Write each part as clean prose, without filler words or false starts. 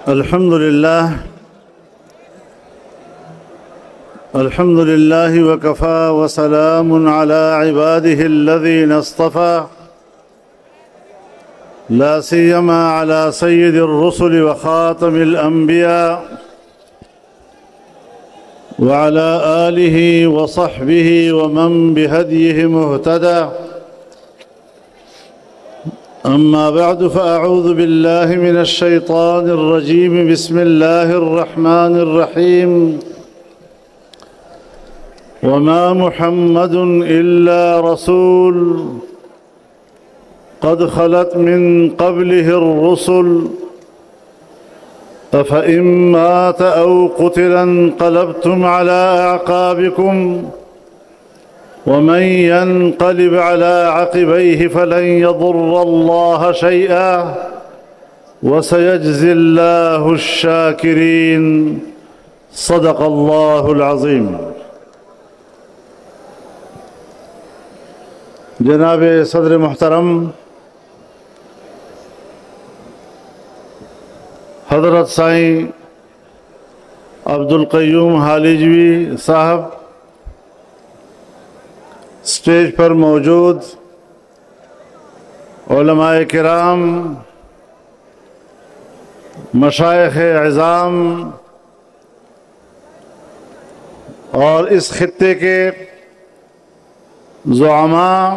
الحمد لله وكفى وسلام على عباده الذين اصطفى لا سيما على سيد الرسل وخاتم الأنبياء وعلى آله وصحبه ومن بهديه مهتدى. أما بعد فأعوذ بالله من الشيطان الرجيم. بسم الله الرحمن الرحيم. وما محمد إلا رسول قد خلت من قبله الرسل أفإن مات أو قتل انقلبتم على أعقابكم ومن ينقلب على عقبيه فلن يضر الله شيئا وسيجزي الله الشاكرين. صدق الله العظيم. جناب صدر محترم حضرت سائیں عبدالقیوم حالیجوی صاحب، اسٹیج پر موجود علماء کرام، مشائخ اعظام اور اس خطے کے زعماء،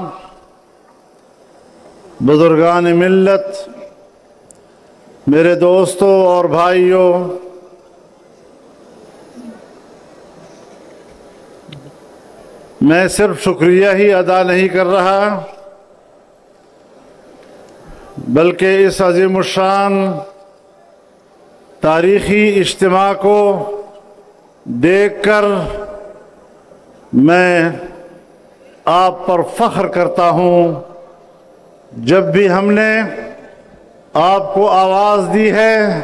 بزرگان ملت، میرے دوستوں اور بھائیوں، میں صرف شکریہ ہی ادا نہیں کر رہا بلکہ اس عظیم الشان تاریخی اجتماع کو دیکھ کر میں آپ پر فخر کرتا ہوں. جب بھی ہم نے آپ کو آواز دی ہے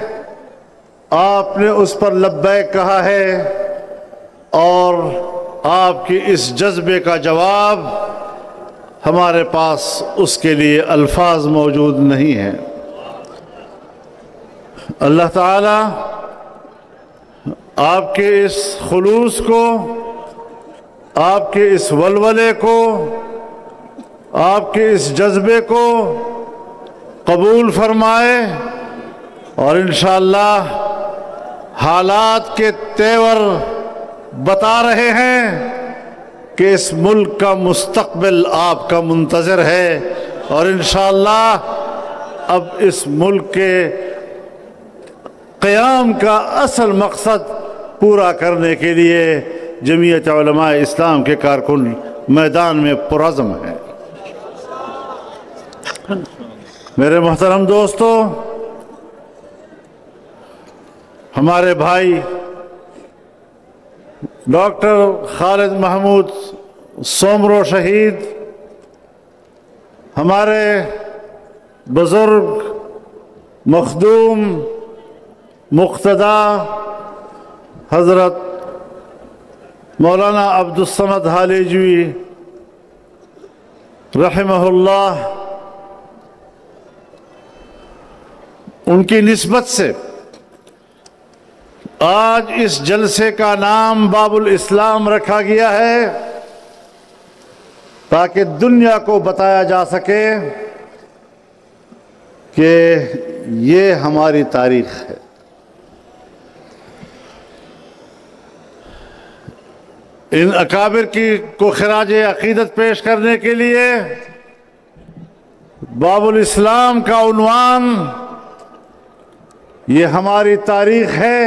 آپ نے اس پر لبیک کہا ہے، اور آپ کی اس جذبے کا جواب ہمارے پاس اس کے لیے الفاظ موجود نہیں ہیں. اللہ تعالی آپ کے اس خلوص کو، آپ کے اس ولولے کو، آپ کے اس جذبے کو قبول فرمائے، اور انشاءاللہ حالات کے تیور بتا رہے ہیں کہ اس ملک کا مستقبل آپ کا منتظر ہے، اور انشاءاللہ اب اس ملک کے قیام کا اصل مقصد پورا کرنے کے لیے جمعیت علماء اسلام کے کارکن میدان میں پرعزم ہیں. میرے محترم دوستو، ہمارے بھائی ڈاکٹر خالد محمود سومرو شہید، ہمارے بزرگ مخدوم مقتدی حضرت مولانا عبدالصمد حالیجوی رحمہ اللہ، ان کی نسبت سے آج اس جلسے کا نام باب الاسلام رکھا گیا ہے تاکہ دنیا کو بتایا جا سکے کہ یہ ہماری تاریخ ہے. ان اکابر کو خراج عقیدت پیش کرنے کے لیے باب الاسلام کا عنوان یہ ہماری تاریخ ہے،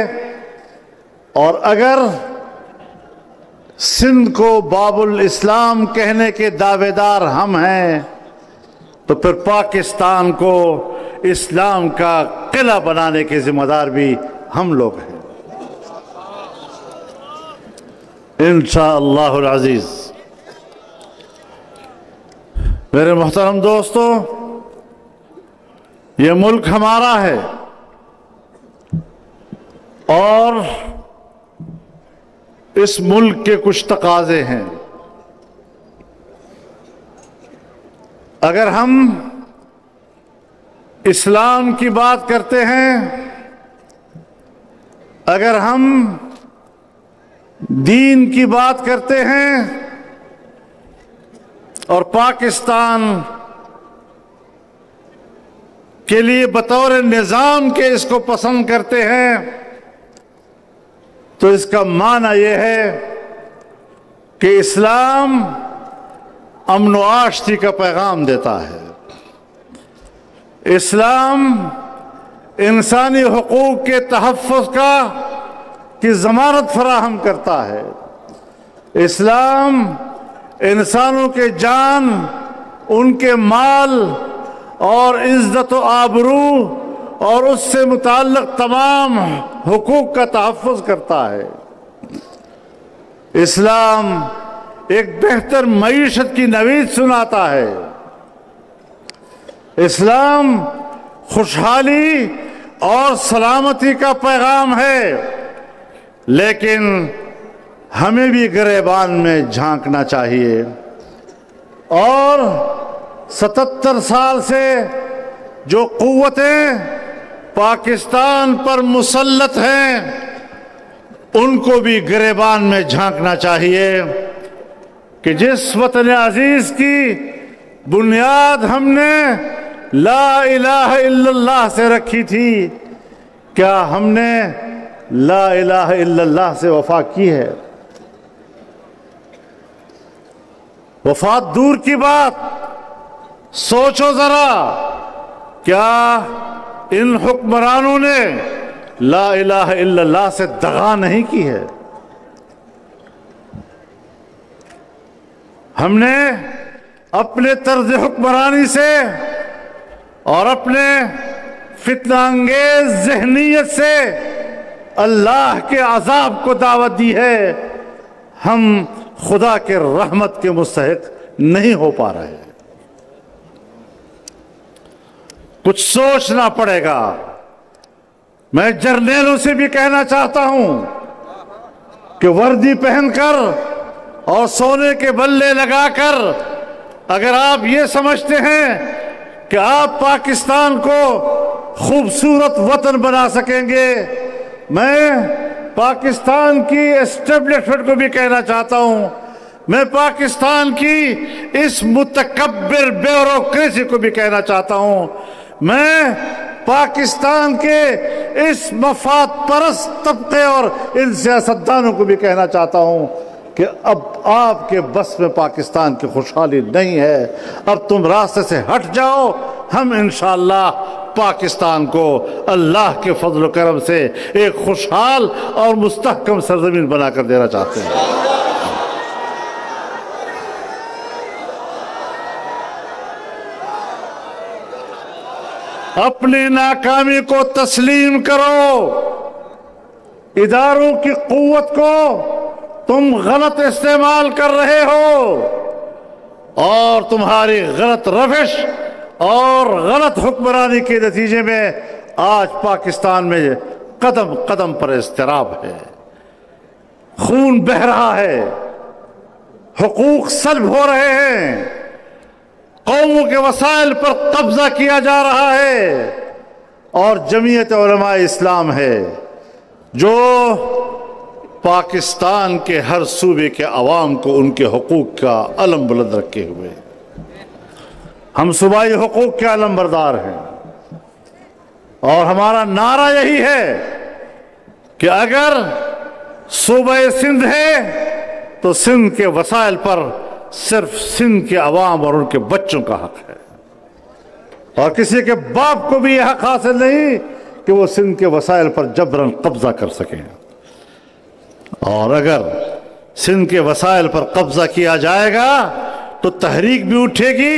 اور اگر سندھ کو باب الاسلام کہنے کے دعوے دار ہم ہیں تو پھر پاکستان کو اسلام کا قلعہ بنانے کے ذمہ دار بھی ہم لوگ ہیں انشاءاللہ العزیز. میرے محترم دوستو، یہ ملک ہمارا ہے اور اس ملک کے کچھ تقاضے ہیں. اگر ہم اسلام کی بات کرتے ہیں، اگر ہم دین کی بات کرتے ہیں اور پاکستان کے لیے بطور نظام کے اس کو پسند کرتے ہیں، تو اس کا معنی یہ ہے کہ اسلام امن و آشتی کا پیغام دیتا ہے، اسلام انسانی حقوق کے تحفظ کی ضمانت فراہم کرتا ہے، اسلام انسانوں کے جان، ان کے مال اور عزت و آبرو اور اس سے متعلق تمام حقوق کا تحفظ کرتا ہے، اسلام ایک بہتر معیشت کی نوید سناتا ہے، اسلام خوشحالی اور سلامتی کا پیغام ہے، لیکن ہمیں بھی گریبان میں جھانکنا چاہیے اور 77 سال سے جو قوتیں پاکستان پر مسلط ہیں ان کو بھی گریبان میں جھانکنا چاہیے کہ جس وطن عزیز کی بنیاد ہم نے لا الہ الا اللہ سے رکھی تھی، کیا ہم نے لا الہ الا اللہ سے وفا کی ہے؟ وفات دور کی بات، سوچو ذرا، کیا ان حکمرانوں نے لا الہ الا اللہ سے دغا نہیں کی ہے؟ ہم نے اپنے طرز حکمرانی سے اور اپنے فتنہ انگیز ذہنیت سے اللہ کے عذاب کو دعوت دی ہے، ہم خدا کے رحمت کے مستحق نہیں ہو پا رہے۔ کچھ سوچنا پڑے گا۔ میں جرنیلوں سے بھی کہنا چاہتا ہوں کہ وردی پہن کر اور سونے کے بلے لگا کر اگر آپ یہ سمجھتے ہیں کہ آپ پاکستان کو خوبصورت وطن بنا سکیں گے، میں پاکستان کی اسٹیبلشمنٹ کو بھی کہنا چاہتا ہوں، میں پاکستان کی اس متکبر بیوروکریسی کو بھی کہنا چاہتا ہوں، میں پاکستان کے اس مفاد پرست طبقے اور ان سیاستدانوں کو بھی کہنا چاہتا ہوں کہ اب آپ کے بس میں پاکستان کی خوشحالی نہیں ہے، اب تم راستے سے ہٹ جاؤ، ہم انشاءاللہ پاکستان کو اللہ کے فضل و کرم سے ایک خوشحال اور مستحکم سرزمین بنا کر دینا چاہتے ہیں۔ اپنی ناکامی کو تسلیم کرو، اداروں کی قوت کو تم غلط استعمال کر رہے ہو اور تمہاری غلط روش اور غلط حکمرانی کے نتیجے میں آج پاکستان میں قدم قدم پر اضطراب ہے، خون بہہ رہا ہے، حقوق سلب ہو رہے ہیں، قوموں کے وسائل پر قبضہ کیا جا رہا ہے، اور جمعیت علماء اسلام ہے جو پاکستان کے ہر صوبے کے عوام کو ان کے حقوق کا علم بلند رکھے ہوئے، ہم صوبائی حقوق کے علم بردار ہیں، اور ہمارا نعرہ یہی ہے کہ اگر صوبہ سندھ ہے تو سندھ کے وسائل پر صرف سندھ کے عوام اور ان کے بچوں کا حق ہے، اور کسی کے باپ کو بھی یہ حق حاصل نہیں کہ وہ سندھ کے وسائل پر جبراً قبضہ کر سکیں، اور اگر سندھ کے وسائل پر قبضہ کیا جائے گا تو تحریک بھی اٹھے گی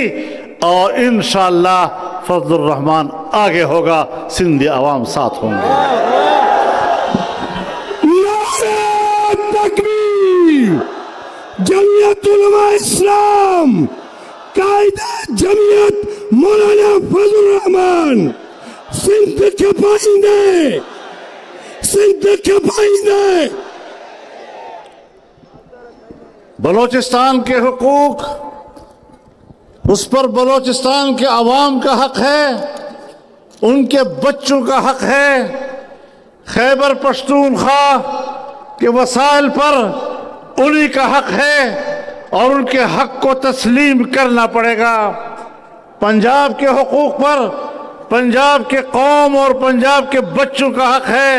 اور انشاءاللہ فضل الرحمن آگے ہوگا، سندھی عوام ساتھ ہوں گے۔ نعرہ تکبیر! جمعیت علماء اسلام، قائد جمعیت مولانا فضل الرحمن، سندھ کے پائندے، سندھ کے پائندے۔ بلوچستان کے حقوق اس پر بلوچستان کے عوام کا حق ہے، ان کے بچوں کا حق ہے، خیبر پختونخوا کے وسائل پر انہی کا حق ہے اور ان کے حق کو تسلیم کرنا پڑے گا۔ پنجاب کے حقوق پر پنجاب کے قوم اور پنجاب کے بچوں کا حق ہے۔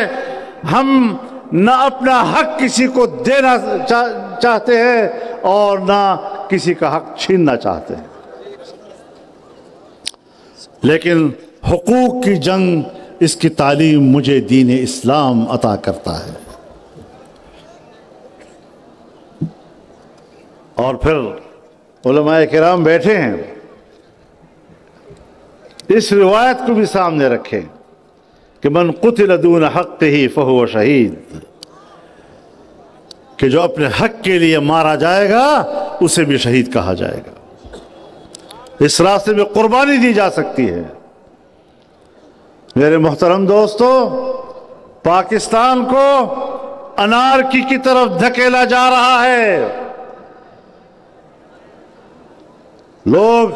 ہم نہ اپنا حق کسی کو دینا چاہتے ہیں اور نہ کسی کا حق چھیننا چاہتے ہیں، لیکن حقوق کی جنگ، اس کی تعلیم مجھے دین اسلام عطا کرتا ہے۔ اور پھر علماء کرام بیٹھے ہیں، اس روایت کو بھی سامنے رکھیں کہ من قتل دون حقہ فہو شہید، کہ جو اپنے حق کے لیے مارا جائے گا اسے بھی شہید کہا جائے گا۔ اس راستے میں قربانی دی جا سکتی ہے۔ میرے محترم دوستو، پاکستان کو انارکی کی طرف دھکیلا جا رہا ہے۔ لوگ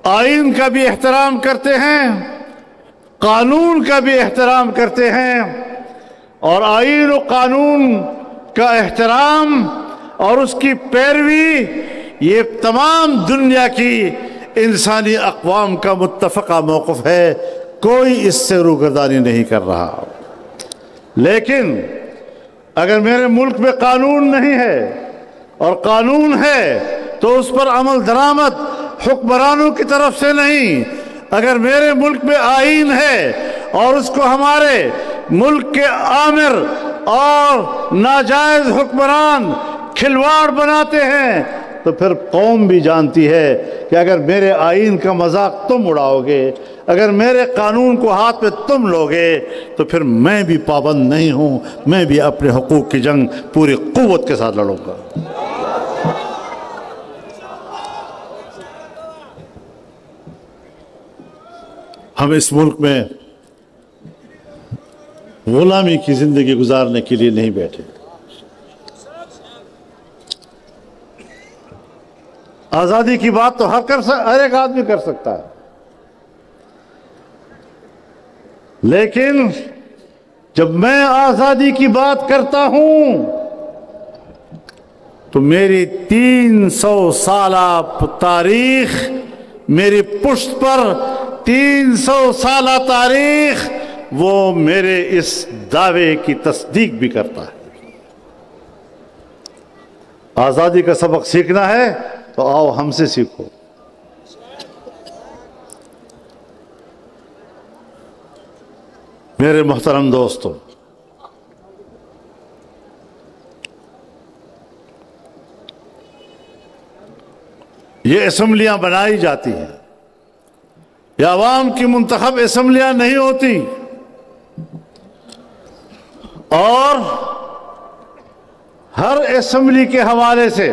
آئین کا بھی احترام کرتے ہیں، قانون کا بھی احترام کرتے ہیں، اور آئین و قانون کا احترام اور اس کی پیروی یہ تمام دنیا کی انسانی اقوام کا متفقہ موقف ہے، کوئی اس سے روگردانی نہیں کر رہا۔ لیکن اگر میرے ملک میں قانون نہیں ہے اور قانون ہے تو اس پر عمل درآمد حکمرانوں کی طرف سے نہیں۔ اگر میرے ملک میں آئین ہے اور اس کو ہمارے ملک کے آمر اور ناجائز حکمران کھلواڑ بناتے ہیں تو پھر قوم بھی جانتی ہے کہ اگر میرے آئین کا مذاق تم اڑاؤ گے، اگر میرے قانون کو ہاتھ میں تم لوگے تو پھر میں بھی پابند نہیں ہوں، میں بھی اپنے حقوق کی جنگ پوری قوت کے ساتھ لڑوں گا۔ ہم اس ملک میں غلامی کی زندگی گزارنے کے لیے نہیں بیٹھے۔ آزادی کی بات تو ہر ایک آدمی کر سکتا ہے، لیکن جب میں آزادی کی بات کرتا ہوں تو میری 300 سالہ تاریخ، میری پشت پر 300 سالہ تاریخ، وہ میرے اس دعوے کی تصدیق بھی کرتا ہے۔ آزادی کا سبق سیکھنا ہے تو آؤ ہم سے سیکھو۔ میرے محترم دوستو، یہ اسمبلیاں بنائی جاتی ہیں، یہ عوام کی منتخب اسمبلیاں نہیں ہوتی، اور ہر اسمبلی کے حوالے سے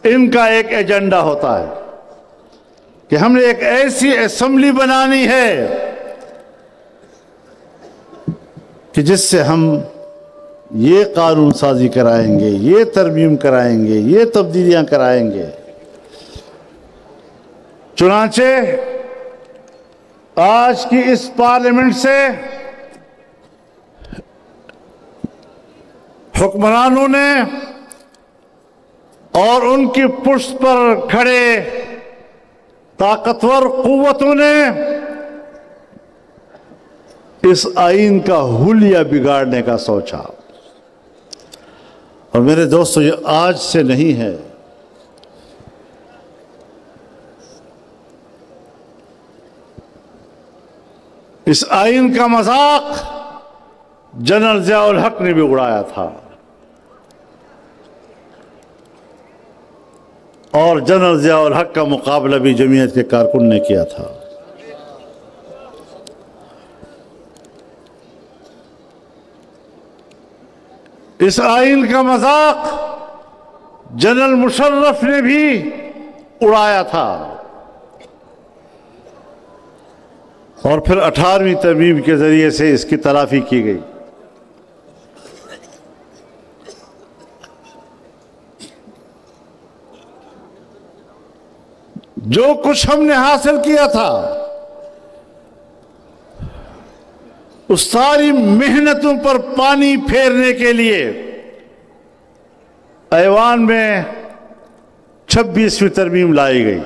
ان کا ایک ایجنڈا ہوتا ہے کہ ہم نے ایک ایسی اسمبلی بنانی ہے کہ جس سے ہم یہ قانون سازی کرائیں گے، یہ ترمیم کرائیں گے، یہ تبدیلیاں کرائیں گے۔ چنانچہ آج کی اس پارلیمنٹ سے حکمرانوں نے اور ان کی پشت پر کھڑے طاقتور قوتوں نے اس آئین کا حلیہ بگاڑنے کا سوچا، اور میرے دوستو یہ آج سے نہیں ہے، اس آئین کا مذاق جنرل ضیاء الحق نے بھی اڑایا تھا، اور جنرل ضیاء الحق کا مقابلہ بھی جمعیت کے کارکن نے کیا تھا۔ اس آئین کا مذاق جنرل مشرف نے بھی اڑایا تھا، اور پھر 18ویں ترمیم کے ذریعے سے اس کی تلافی کی گئی۔ جو کچھ ہم نے حاصل کیا تھا اس ساری محنتوں پر پانی پھیرنے کے لیے ایوان میں 26ویں ترمیم لائی گئی.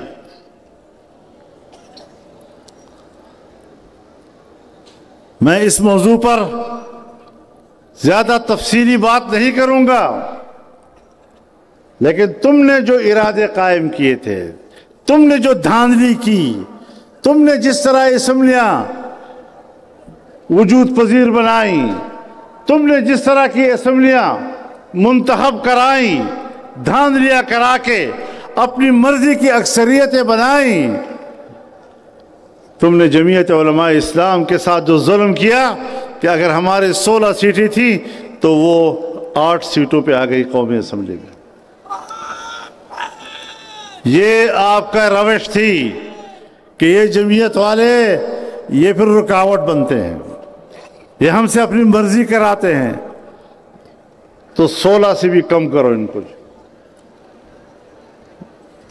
میں اس موضوع پر زیادہ تفصیلی بات نہیں کروں گا، لیکن تم نے جو ارادے قائم کیے تھے، تم نے جو دھاندلی کی، تم نے جس طرح اسمبلیاں وجود پذیر بنائیں، تم نے جس طرح کی اسمبلیاں منتخب کرائیں، دھاندلیاں کرا کے اپنی مرضی کی اکثریتیں بنائیں، تم نے جمعیت علماء اسلام کے ساتھ جو ظلم کیا کہ اگر ہمارے 16 سیٹیں تھیں تو وہ 8 سیٹوں پہ آ گئی قومی اسمبلی میں. یہ آپ کا روش تھی کہ یہ جمعیت والے یہ پھر رکاوٹ بنتے ہیں، یہ ہم سے اپنی مرضی کراتے ہیں، تو 16 سے بھی کم کرو ان کو.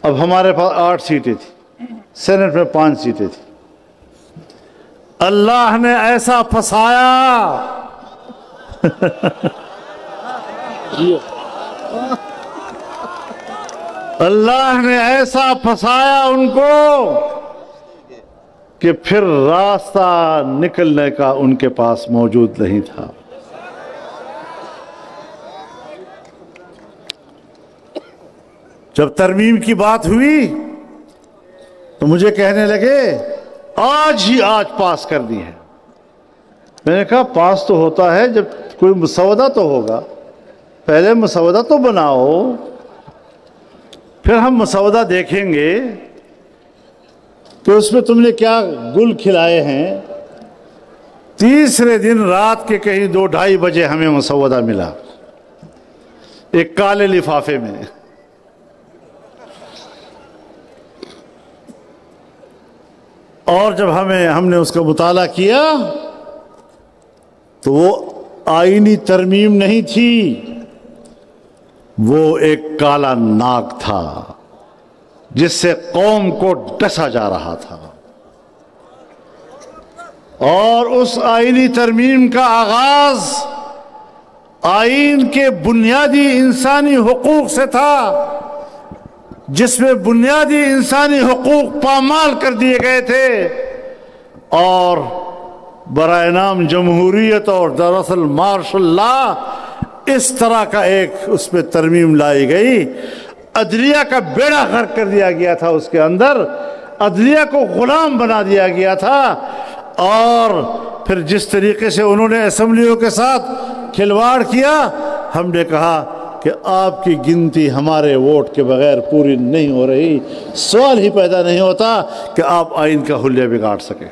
اب ہمارے پاس 8 سیٹیں تھیں، سینٹ میں 5 سیٹیں تھیں. اللہ نے ایسا پھنسایا اللہ نے ایسا پھنسایا ان کو کہ پھر راستہ نکلنے کا ان کے پاس موجود نہیں تھا. جب ترمیم کی بات ہوئی تو مجھے کہنے لگے آج ہی آج پاس کرنی ہے. میں نے کہا پاس تو ہوتا ہے جب کوئی مسودہ تو ہوگا، پہلے مسودہ تو بناؤ، پھر ہم مسودہ دیکھیں گے کہ اس میں تم نے کیا گل کھلائے ہیں. تیسرے دن رات کے کہیں 2-2:30 بجے ہمیں مسودہ ملا ایک کالے لفافے میں. اور جب ہم نے اس کا مطالعہ کیا تو وہ آئینی ترمیم نہیں تھی، وہ ایک کالا ناگ تھا جس سے قوم کو ڈسا جا رہا تھا. اور اس آئینی ترمیم کا آغاز آئین کے بنیادی انسانی حقوق سے تھا، جس میں بنیادی انسانی حقوق پامال کر دیے گئے تھے، اور برائے نام جمہوریت اور دراصل مارشل لا اس طرح کا ایک اس میں ترمیم لائی گئی. عدلیہ کا بیڑا غرق کر دیا گیا تھا، اس کے اندر عدلیہ کو غلام بنا دیا گیا تھا. اور پھر جس طریقے سے انہوں نے اسمبلیوں کے ساتھ کھلواڑ کیا، ہم نے کہا کہ آپ کی گنتی ہمارے ووٹ کے بغیر پوری نہیں ہو رہی. سوال ہی پیدا نہیں ہوتا کہ آپ آئین کا حلیہ بگاڑ سکیں.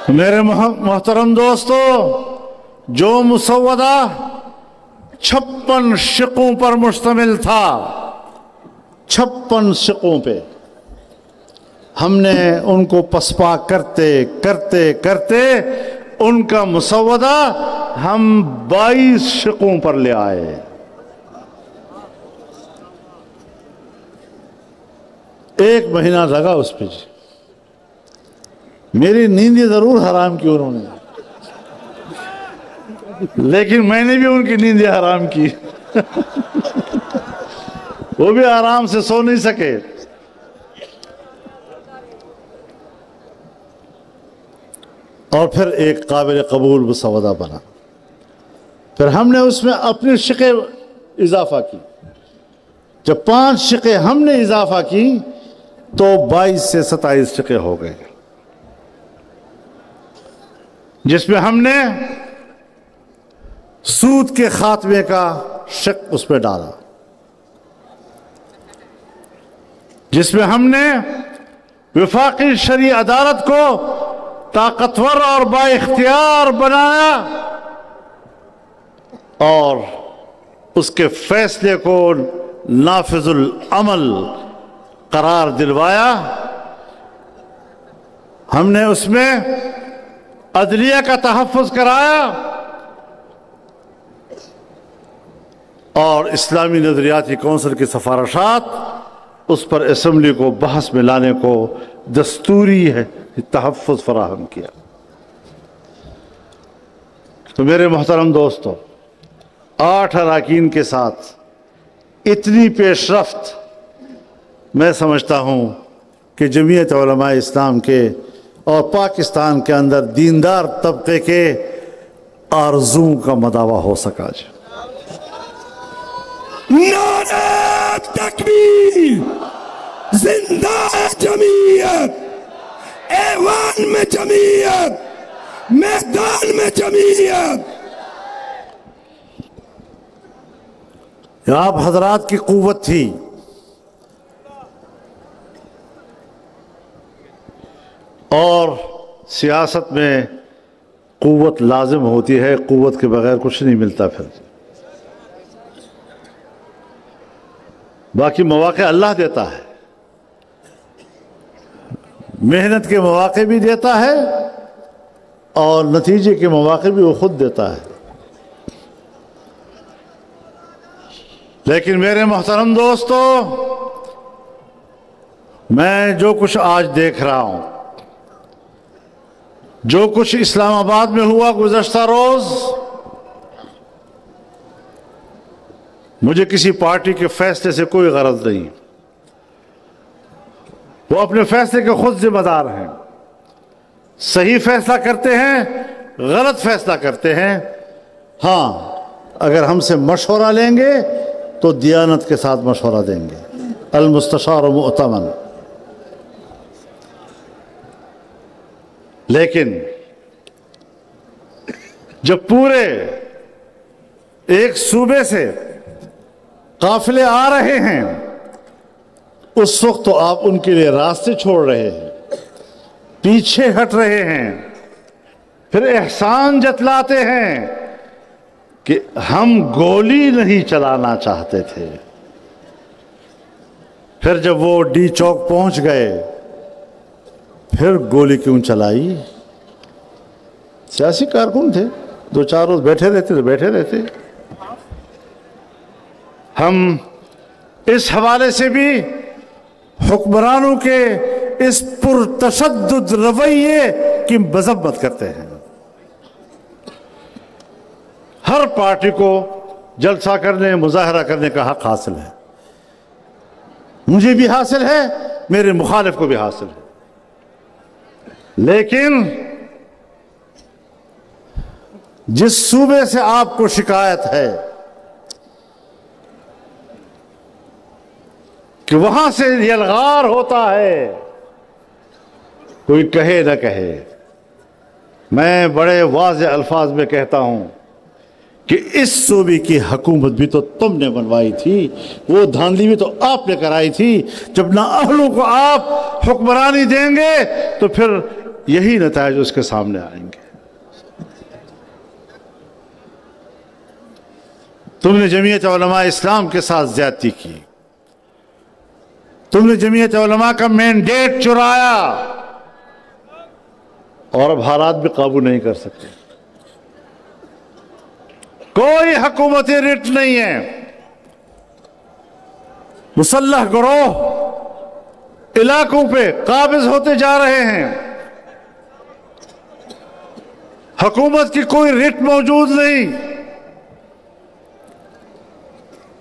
میرے محترم دوستو، جو مسودہ 56 شقوں پر مشتمل تھا، 56 شقوں پہ، ہم نے ان کو پسپا کرتے کرتے کرتے ان کا مسودہ ہم 22 شقوں پر لے آئے. ایک مہینہ لگا اس پہ. میری نیندیں ضرور حرام کی انہوں نے، لیکن میں نے بھی ان کی نیندیں حرام کی. وہ بھی آرام سے سو نہیں سکے. اور پھر ایک قابل قبول مسودہ بنا. پھر ہم نے اس میں اپنی شقیں اضافہ کی. جب 5 شقیں ہم نے اضافہ کی تو 22 سے 27 شقیں ہو گئے، جس میں ہم نے سود کے خاتمے کا شق اس پہ ڈالا، جس میں ہم نے وفاقی شرعی عدالت کو طاقتور اور با اختیار بنایا اور اس کے فیصلے کو نافذ العمل قرار دلوایا. ہم نے اس میں عدلیہ کا تحفظ کرایا اور اسلامی نظریاتی کونسل کی سفارشات اس پر اسمبلی کو بحث میں لانے کو دستوری ہے تحفظ فراہم کیا۔ تو میرے محترم دوستو، 8 اراکین کے ساتھ اتنی پیش رفت میں سمجھتا ہوں کہ جمعیت علماء اسلام کے اور پاکستان کے اندر دیندار طبقے کے آرزوؤں کا مداوع ہو سکا جی۔ نعرہ تکبیر، زندہ ہے جمعیت، ایوان میں جمعیت، میدان میں جمعیت۔ آپ حضرات کی قوت تھی، اور سیاست میں قوت لازم ہوتی ہے، قوت کے بغیر کچھ نہیں ملتا۔ پھر باقی مواقع اللہ دیتا ہے، محنت کے مواقع بھی دیتا ہے اور نتیجے کے مواقع بھی وہ خود دیتا ہے۔ لیکن میرے محترم دوستو، میں جو کچھ آج دیکھ رہا ہوں، جو کچھ اسلام آباد میں ہوا گزشتہ روز، مجھے کسی پارٹی کے فیصلے سے کوئی غرض نہیں۔ وہ اپنے فیصلے کے خود ذمہ دار ہیں، صحیح فیصلہ کرتے ہیں، غلط فیصلہ کرتے ہیں۔ ہاں، اگر ہم سے مشورہ لیں گے تو دیانت کے ساتھ مشورہ دیں گے، المستشار مؤتمن۔ لیکن جب پورے ایک صوبے سے قافلے آ رہے ہیں، اس وقت تو آپ ان کے لیے راستے چھوڑ رہے ہیں، پیچھے ہٹ رہے ہیں، پھر احسان جتلاتے ہیں کہ ہم گولی نہیں چلانا چاہتے تھے۔ پھر جب وہ ڈی چوک پہنچ گئے، پھر گولی کیوں چلائی؟ سیاسی کارکن تھے، 2-4 روز بیٹھے رہتے۔ ہم اس حوالے سے بھی حکمرانوں کے اس پرتشدد رویے کی مذمت کرتے ہیں۔ ہر پارٹی کو جلسہ کرنے، مظاہرہ کرنے کا حق حاصل ہے، مجھے بھی حاصل ہے، میرے مخالف کو بھی حاصل ہے۔ لیکن جس صوبے سے آپ کو شکایت ہے کہ وہاں سے یلغار ہوتا ہے، کوئی کہے نہ کہے، میں بڑے واضح الفاظ میں کہتا ہوں کہ اس صوبے کی حکومت بھی تو تم نے بنوائی تھی، وہ دھاندلی بھی تو آپ نے کرائی تھی۔ جب نااہلوں کو آپ حکمرانی دیں گے تو پھر یہی نتائج اس کے سامنے آئیں گے۔ تم نے جمعیت علماء اسلام کے ساتھ زیادتی کی، تم نے جمعیت علماء کا مینڈیٹ چرایا، اور اب حالات بھی قابو نہیں کر سکتے۔ کوئی حکومتی رٹ نہیں ہے، مسلح گروہ علاقوں پہ قابض ہوتے جا رہے ہیں، حکومت کی کوئی رٹ موجود نہیں۔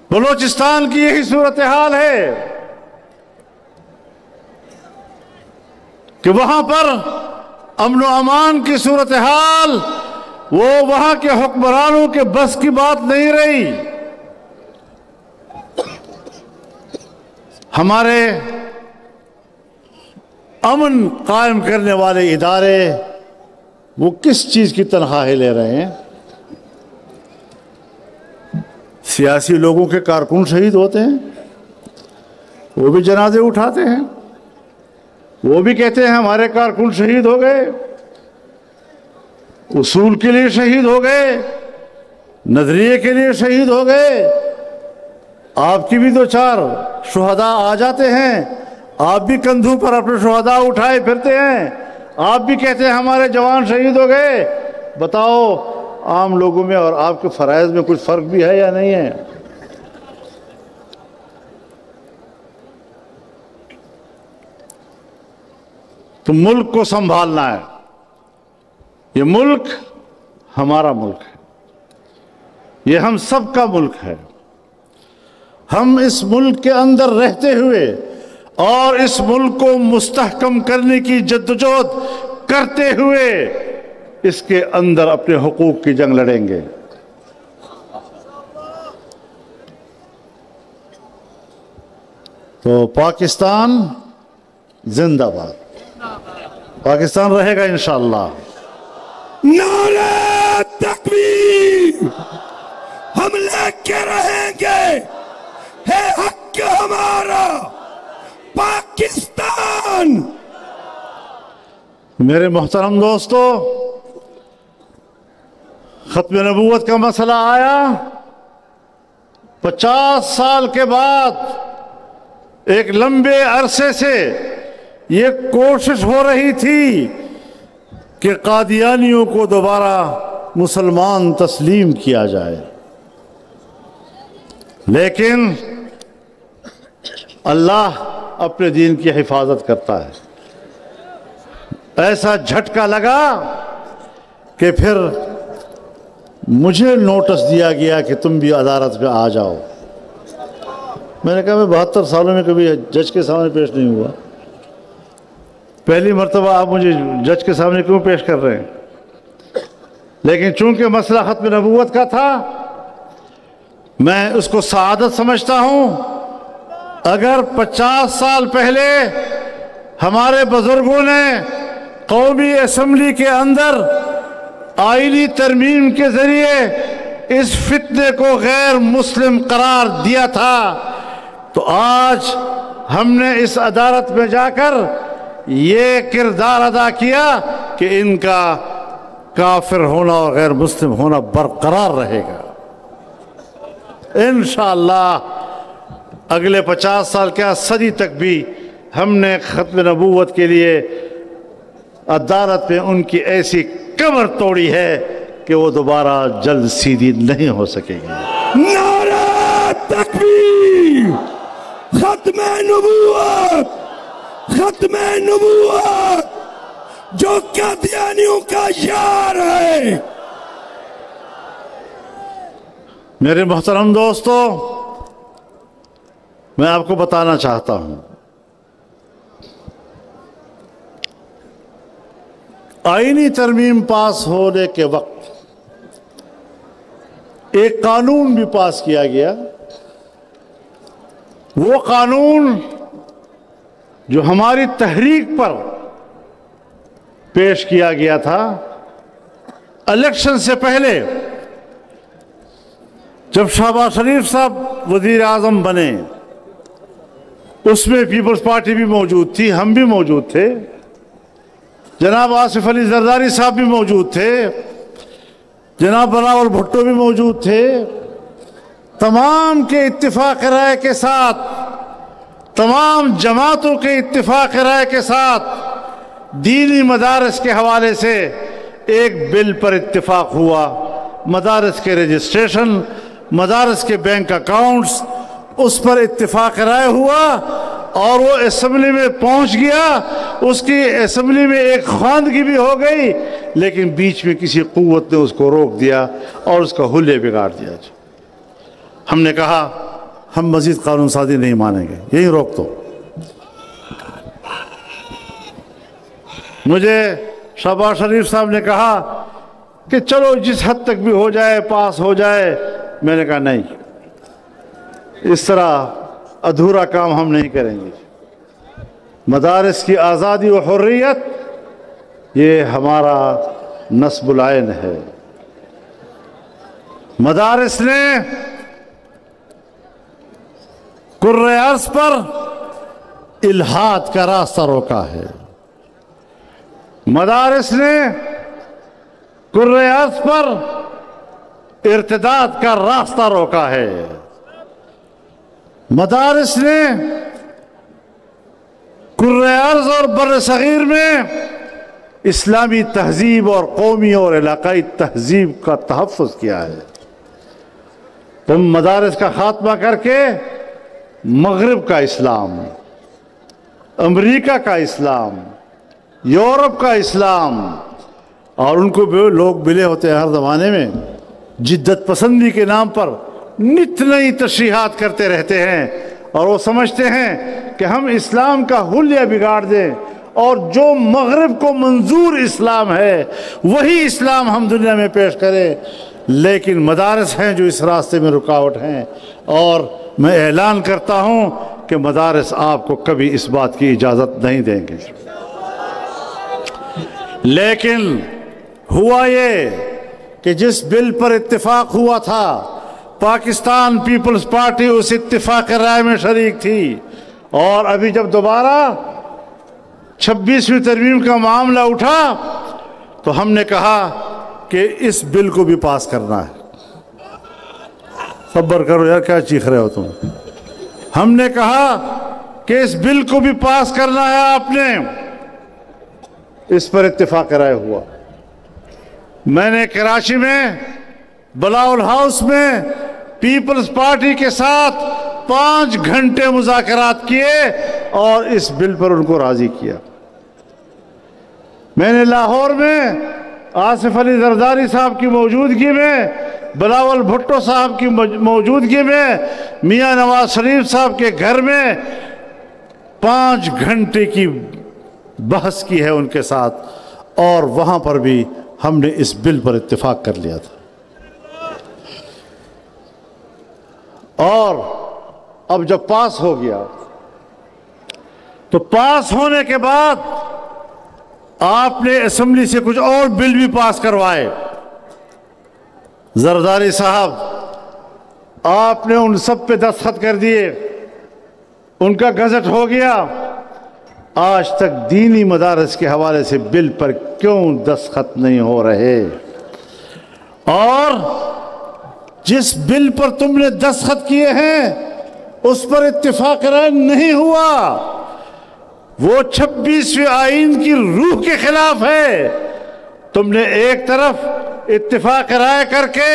بلوچستان کی یہی صورتحال ہے کہ وہاں پر امن و امان کی صورتحال وہ وہاں کے حکمرانوں کے بس کی بات نہیں رہی۔ ہمارے امن قائم کرنے والے ادارے وہ کس چیز کی تنخواہیں لے رہے ہیں؟ سیاسی لوگوں کے کارکن شہید ہوتے ہیں، وہ بھی جنازے اٹھاتے ہیں، وہ بھی کہتے ہیں ہمارے کارکن شہید ہو گئے، اصول کے لیے شہید ہو گئے، نظریے کے لیے شہید ہو گئے۔ آپ کی بھی 2-4 شہداء آ جاتے ہیں، آپ بھی کندھوں پر اپنے شہداء اٹھائے پھرتے ہیں، آپ بھی کہتے ہیں ہمارے جوان شہید ہو گئے، بتاؤ عام لوگوں میں اور آپ کے فرائض میں کچھ فرق بھی ہے یا نہیں ہے؟ تو ملک کو سنبھالنا ہے، یہ ملک ہمارا ملک ہے، یہ ہم سب کا ملک ہے۔ ہم اس ملک کے اندر رہتے ہوئے اور اس ملک کو مستحکم کرنے کی جدوجہد کرتے ہوئے اس کے اندر اپنے حقوق کی جنگ لڑیں گے۔ تو پاکستان زندہ باد، پاکستان رہے گا انشاءاللہ۔ نعرہ تکبیر، ہم لے کے رہیں گے، ہے حق ہمارا پاکستان۔ میرے محترم دوستو، ختم نبوت کا مسئلہ آیا 50 سال کے بعد، ایک لمبے عرصے سے یہ کوشش ہو رہی تھی کہ قادیانیوں کو دوبارہ مسلمان تسلیم کیا جائے، لیکن اللہ اپنے دین کی حفاظت کرتا ہے۔ ایسا جھٹکا لگا کہ پھر مجھے نوٹس دیا گیا کہ تم بھی عدالت میں آ جاؤ۔ میں نے کہا میں 72 سالوں میں کبھی جج کے سامنے پیش نہیں ہوا، پہلی مرتبہ آپ مجھے جج کے سامنے کیوں پیش کر رہے ہیں؟ لیکن چونکہ مسئلہ ختم نبوت کا تھا، میں اس کو سعادت سمجھتا ہوں۔ اگر 50 سال پہلے ہمارے بزرگوں نے قومی اسمبلی کے اندر آئینی ترمیم کے ذریعے اس فتنے کو غیر مسلم قرار دیا تھا، تو آج ہم نے اس عدالت میں جا کر یہ کردار ادا کیا کہ ان کا کافر ہونا اور غیر مسلم ہونا برقرار رہے گا۔ انشاءاللہ اگلے 50 سال کیا صدی تک بھی ہم نے ختم نبوت کے لیے عدالت میں ان کی ایسی کمر توڑی ہے کہ وہ دوبارہ جلد سیدھی نہیں ہو سکے گی۔ نعرہ تکبیر، ختم نبوت، ختم نبوت، جو قادیانیوں کا یار ہے۔ میرے محترم دوستو، میں آپ کو بتانا چاہتا ہوں، آئینی ترمیم پاس ہونے کے وقت ایک قانون بھی پاس کیا گیا۔ وہ قانون جو ہماری تحریک پر پیش کیا گیا تھا، الیکشن سے پہلے جب شہباز شریف صاحب وزیر اعظم بنے، اس میں پیپلز پارٹی بھی موجود تھی، ہم بھی موجود تھے، جناب آصف علی زرداری صاحب بھی موجود تھے، جناب بلاول بھٹو بھی موجود تھے۔ تمام کے اتفاق رائے کے ساتھ، تمام جماعتوں کے اتفاق رائے کے ساتھ دینی مدارس کے حوالے سے ایک بل پر اتفاق ہوا۔ مدارس کے رجسٹریشن، مدارس کے بینک اکاؤنٹس، اس پر اتفاق رائے ہوا اور وہ اسمبلی میں پہنچ گیا۔ اس کی اسمبلی میں ایک خواندگی بھی ہو گئی، لیکن بیچ میں کسی قوت نے اس کو روک دیا اور اس کا حلیہ بگاڑ دیا۔ ہم نے کہا ہم مزید قانون سازی نہیں مانیں گے، یہی روک دو۔ مجھے شہباز شریف صاحب نے کہا کہ چلو جس حد تک بھی ہو جائے، پاس ہو جائے۔ میں نے کہا نہیں، اس طرح ادھورا کام ہم نہیں کریں گے۔ مدارس کی آزادی و حریت یہ ہمارا نصب العین ہے۔ مدارس نے کرۂ ارض پر الحاد کا راستہ روکا ہے، مدارس نے کرۂ ارض پر ارتداد کا راستہ روکا ہے، مدارس نے کرۂ ارض اور بر صغیر میں اسلامی تہذیب اور قومی اور علاقائی تہذیب کا تحفظ کیا ہے۔ تم مدارس کا خاتمہ کر کے مغرب کا اسلام، امریکہ کا اسلام، یورپ کا اسلام، اور ان کو بھی لوگ ملے ہوتے ہیں ہر زمانے میں، جدت پسندی کے نام پر نت نئی تشریحات کرتے رہتے ہیں، اور وہ سمجھتے ہیں کہ ہم اسلام کا حلیہ بگاڑ دیں، اور جو مغرب کو منظور اسلام ہے وہی اسلام ہم دنیا میں پیش کریں۔ لیکن مدارس ہیں جو اس راستے میں رکاوٹ ہیں، اور میں اعلان کرتا ہوں کہ مدارس آپ کو کبھی اس بات کی اجازت نہیں دیں گے۔ لیکن ہوا یہ کہ جس بل پر اتفاق ہوا تھا، پاکستان پیپلز پارٹی اس اتفاق رائے میں شریک تھی، اور ابھی جب دوبارہ 26ویں ترمیم کا معاملہ اٹھا تو ہم نے کہا کہ اس بل کو بھی پاس کرنا ہے۔ صبر کرو یار، کیا چیخ رہے ہو تم؟ ہم نے کہا کہ اس بل کو بھی پاس کرنا ہے آپ نے، اس پر اتفاق رائے ہوا۔ میں نے کراچی میں بلاول ہاؤس میں پیپلز پارٹی کے ساتھ 5 گھنٹے مذاکرات کیے اور اس بل پر ان کو راضی کیا۔ میں نے لاہور میں آصف علی زرداری صاحب کی موجودگی میں، بلاول بھٹو صاحب کی موجودگی میں، میاں نواز شریف صاحب کے گھر میں 5 گھنٹے کی بحث کی ہے ان کے ساتھ، اور وہاں پر بھی ہم نے اس بل پر اتفاق کر لیا تھا۔ اور اب جب پاس ہو گیا تو پاس ہونے کے بعد آپ نے اسمبلی سے کچھ اور بل بھی پاس کروائے۔ زرداری صاحب، آپ نے ان سب پہ دستخط کر دیے، ان کا گزٹ ہو گیا۔ آج تک دینی مدارس کے حوالے سے بل پر کیوں دستخط نہیں ہو رہے؟ اور جس بل پر تم نے دستخط کیے ہیں اس پر اتفاق رائے نہیں ہوا، وہ 26ویں آئین کی روح کے خلاف ہے۔ تم نے ایک طرف اتفاق رائے کر کے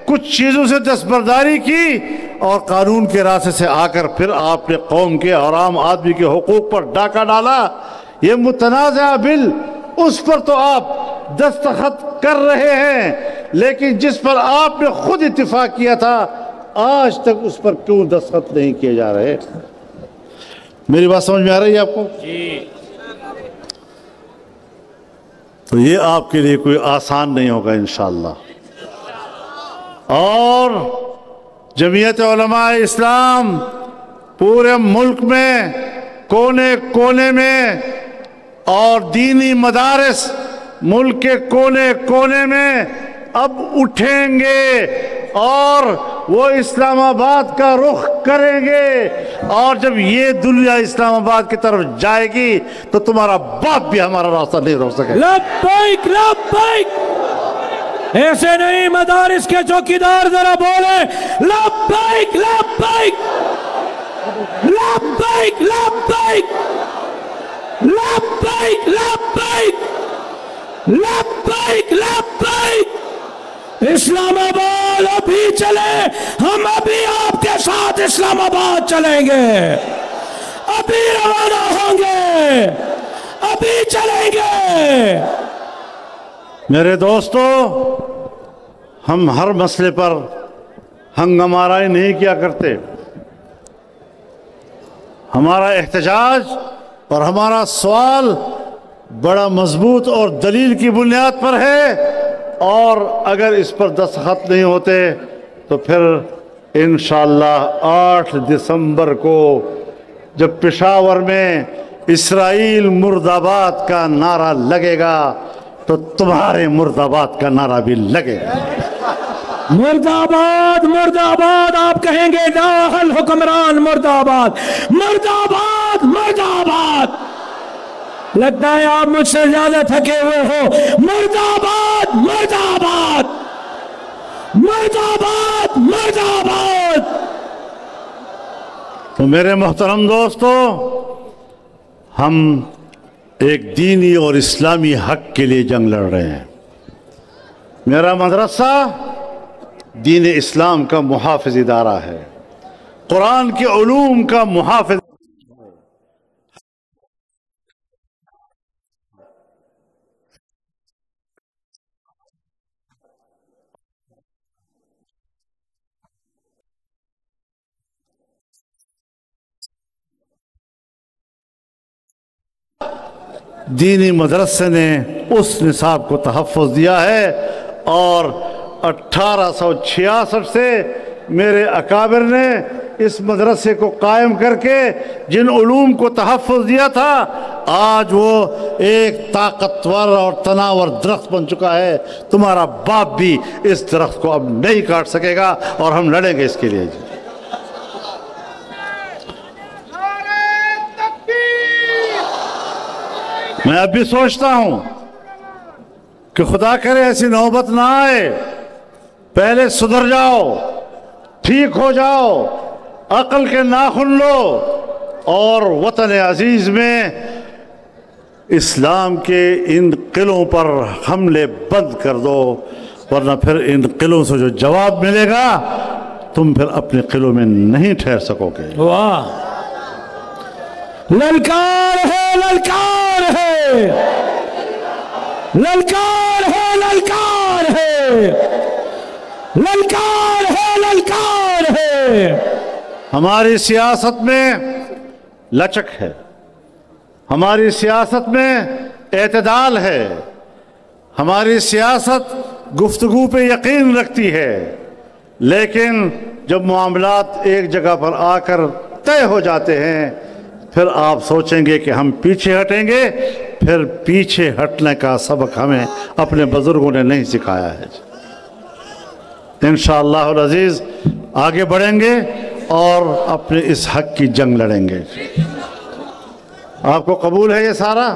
کچھ چیزوں سے دستبرداری کی، اور قانون کے راستے سے آ کر پھر آپ نے قوم کے اور عام آدمی کے حقوق پر ڈاکہ ڈالا۔ یہ متنازع بل، اس پر تو آپ دستخط کر رہے ہیں، لیکن جس پر آپ نے خود اتفاق کیا تھا آج تک اس پر کیوں دستخط نہیں کیے جا رہے؟ میری بات سمجھ میں آ رہی ہے آپ کو؟ تو یہ آپ کے لیے کوئی آسان نہیں ہوگا انشاءاللہ۔ اور جمعیت علماء اسلام پورے ملک میں کونے کونے میں، اور دینی مدارس ملک کے کونے کونے میں اب اٹھیں گے، اور وہ اسلام آباد کا رخ کریں گے، اور جب یہ دنیا اسلام آباد کی طرف جائے گی تو تمہارا باپ بھی ہمارا راستہ نہیں روک سکے۔ لبیک لبیک، ایسے نہیں مدارس کے چوکیدار ذرا بولیں لبیک لبیک لبیک لبیک لبیک لبیک لبیک لبیک۔ اسلام آباد ابھی چلے، ہم ابھی آپ کے ساتھ اسلام آباد چلیں گے، ابھی روانہ ہوں گے، ابھی چلیں گے۔ میرے دوستو، ہم ہر مسئلے پر ہنگامہ آرائی نہیں کیا کرتے۔ ہمارا احتجاج اور ہمارا سوال بڑا مضبوط اور دلیل کی بنیاد پر ہے، اور اگر اس پر دستخط نہیں ہوتے تو پھر انشاءاللہ 8 دسمبر کو جب پشاور میں اسرائیل مرد آباد کا نعرہ لگے گا تو تمہارے مرد آباد کا نعرہ بھی لگے گا۔ مرد آباد مرد آباد آپ کہیں گے، نااہل حکمران مرد آباد مرد آباد مرد آباد۔ لگتا ہے آپ مجھ سے زیادہ تھکے ہوئے ہو۔ مرد آباد مرد آباد مرد آباد مرد آباد۔ تو میرے محترم دوستو، ہم ایک دینی اور اسلامی حق کے لیے جنگ لڑ رہے ہیں۔ میرا مدرسہ دین اسلام کا محافظ ادارہ ہے، قرآن کے علوم کا محافظ۔ دینی مدرسے نے اس نصاب کو تحفظ دیا ہے، اور 1866 سے میرے اکابر نے اس مدرسے کو قائم کر کے جن علوم کو تحفظ دیا تھا، آج وہ ایک طاقتور اور تناور درخت بن چکا ہے۔ تمہارا باپ بھی اس درخت کو اب نہیں کاٹ سکے گا، اور ہم لڑیں گے اس کے لیے۔ میں اب بھی سوچتا ہوں کہ خدا کرے ایسی نوبت نہ آئے، پہلے سدھر جاؤ، ٹھیک ہو جاؤ، عقل کے ناخن لو، اور وطن عزیز میں اسلام کے ان قلعوں پر حملے بند کر دو، ورنہ پھر ان قلعوں سے جو جواب ملے گا تم پھر اپنے قلعوں میں نہیں ٹھہر سکو گے۔ واہ، للکار ہے، للکار ہے، للکار ہے، للکار ہے، للکار ہے، للکار ہے۔ ہماری سیاست میں لچک ہے، ہماری سیاست میں اعتدال ہے، ہماری سیاست گفتگو پہ یقین رکھتی ہے، لیکن جب معاملات ایک جگہ پر آ کر طے ہو جاتے ہیں پھر آپ سوچیں گے کہ ہم پیچھے ہٹیں گے، پھر پیچھے ہٹنے کا سبق ہمیں اپنے بزرگوں نے نہیں سکھایا ہے۔ انشاءاللہ العزیز آگے بڑھیں گے اور اپنے اس حق کی جنگ لڑیں گے۔ آپ کو قبول ہے یہ سارا؟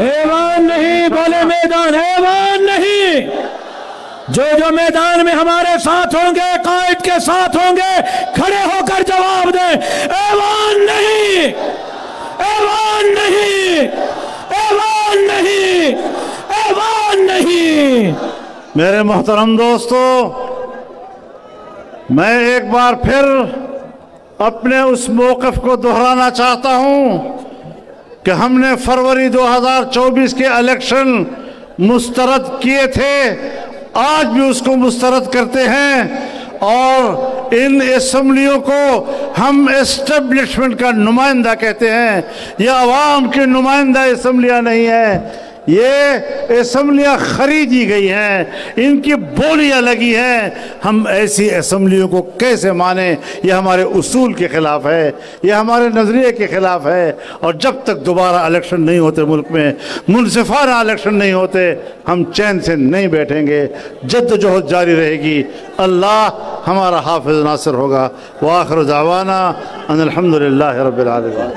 ایوان نہیں، بولے میدان، ایوان نہیں۔ جو جو میدان میں ہمارے ساتھ ہوں گے، قائد کے ساتھ ہوں گے، کھڑے ہو کر جواب دیں، ایوان نہیں، ایوان نہیں، ایوان نہیں، ایوان نہیں۔ میرے محترم دوستو، میں ایک بار پھر اپنے اس موقف کو دہرانا چاہتا ہوں کہ ہم نے فروری 2024 کے الیکشن مسترد کیے تھے، آج بھی اس کو مسترد کرتے ہیں، اور ان اسمبلیوں کو ہم اسٹیبلشمنٹ کا نمائندہ کہتے ہیں۔ یہ عوام کی نمائندہ اسمبلیاں نہیں ہیں، یہ اسمبلیاں خریدی گئی ہیں، ان کی بولیاں لگی ہیں۔ ہم ایسی اسمبلیوں کو کیسے مانیں؟ یہ ہمارے اصول کے خلاف ہے، یہ ہمارے نظریے کے خلاف ہے، اور جب تک دوبارہ الیکشن نہیں ہوتے، ملک میں منصفانہ الیکشن نہیں ہوتے، ہم چین سے نہیں بیٹھیں گے۔ جدوجہد جاری رہے گی، اللہ ہمارا حافظ ناصر ہوگا۔ وآخر دعوانا ان الحمدللہ رب العالمین۔